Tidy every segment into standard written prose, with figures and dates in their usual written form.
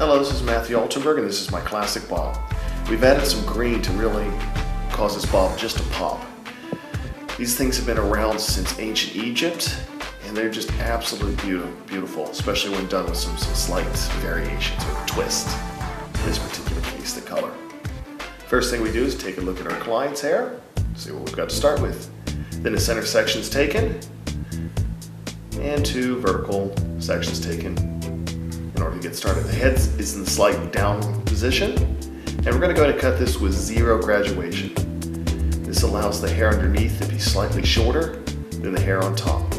Hello, this is Matthew Altenberg and this is my classic bob. We've added some green to really cause this bob just to pop. These things have been around since ancient Egypt and they're just absolutely beautiful, especially when done with some slight variations or twist. In this particular case, the color. First thing we do is take a look at our client's hair, see what we've got to start with. Then the center section is taken and 2 vertical sections taken in order to get started. The head is in the slight down position, and we're going to go ahead and cut this with 0 graduation. This allows the hair underneath to be slightly shorter than the hair on top.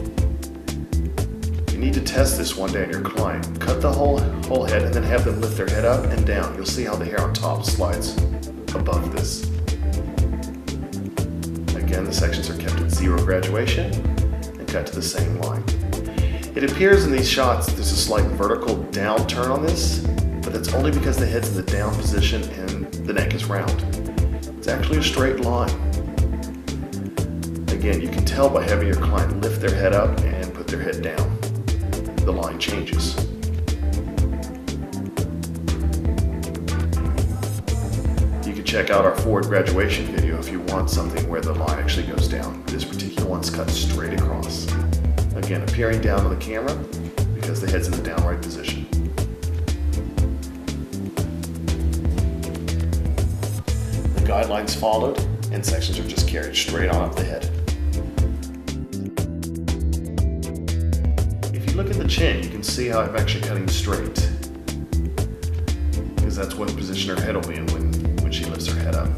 You need to test this one day on your client. Cut the whole head and then have them lift their head up and down. You'll see how the hair on top slides above this. Again, the sections are kept at 0 graduation and cut to the same line. It appears in these shots that there's a slight vertical down turn on this, but that's only because the head's in the down position and the neck is round. It's actually a straight line. Again, you can tell by having your client lift their head up and put their head down. The line changes. You can check out our forward graduation video if you want something where the line actually goes down. This particular one's cut straight across. Again, appearing down on the camera because the head's in the downright position. The guidelines followed and sections are just carried straight on up the head. If you look at the chin, you can see how I'm actually cutting straight because that's what position her head will be in when she lifts her head up.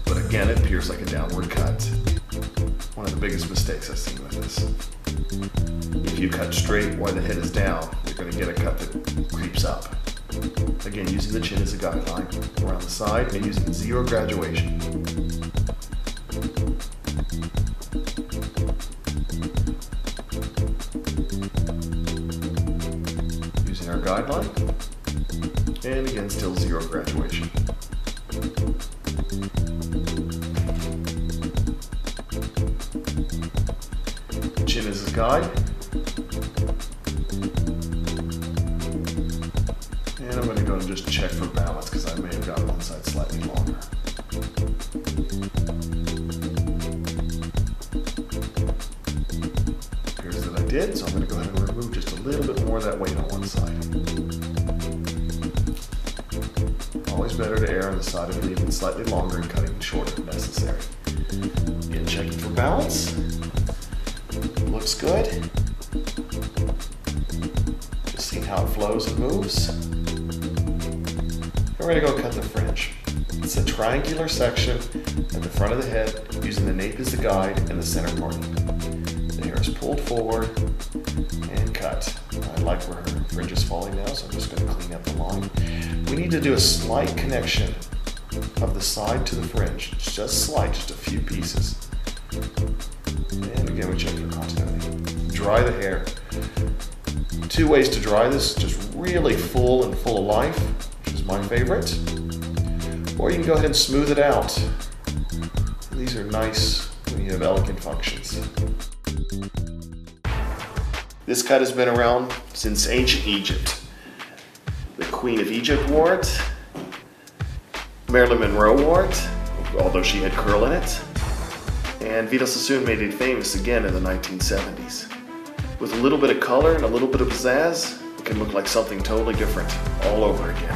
But again, it appears like a downward cut. One of the biggest mistakes I've seen with this. If you cut straight while the head is down, you're going to get a cut that creeps up. Again, using the chin as a guideline around the side and using 0 graduation. Using our guideline, and again, still 0 graduation. Chin as a guide. And I'm going to go and just check for balance because I may have gotten one side slightly longer. Appears that I did, so I'm going to go ahead and remove just a little bit more of that weight on one side. Always better to err on the side of leaving slightly longer and cutting shorter if necessary. Again, checking for balance. Looks good. Just seeing how it flows and moves. And we're going to go cut the fringe. It's a triangular section at the front of the head using the nape as the guide and the center parting. The hair is pulled forward and cut. I like where her fringe is falling now, so I'm just going to clean up the line. We need to do a slight connection of the side to the fringe. Just slight, just a few pieces. And again, we check for continuity. Dry the hair. 2 ways to dry this, just really full and full of life, which is my favorite. Or you can go ahead and smooth it out. These are nice when you have elegant functions. This cut has been around since ancient Egypt. The Queen of Egypt wore it. Marilyn Monroe wore it, although she had curl in it. And Vito Sassoon made it famous again in the 1970s. With a little bit of color and a little bit of pizzazz, it can look like something totally different all over again.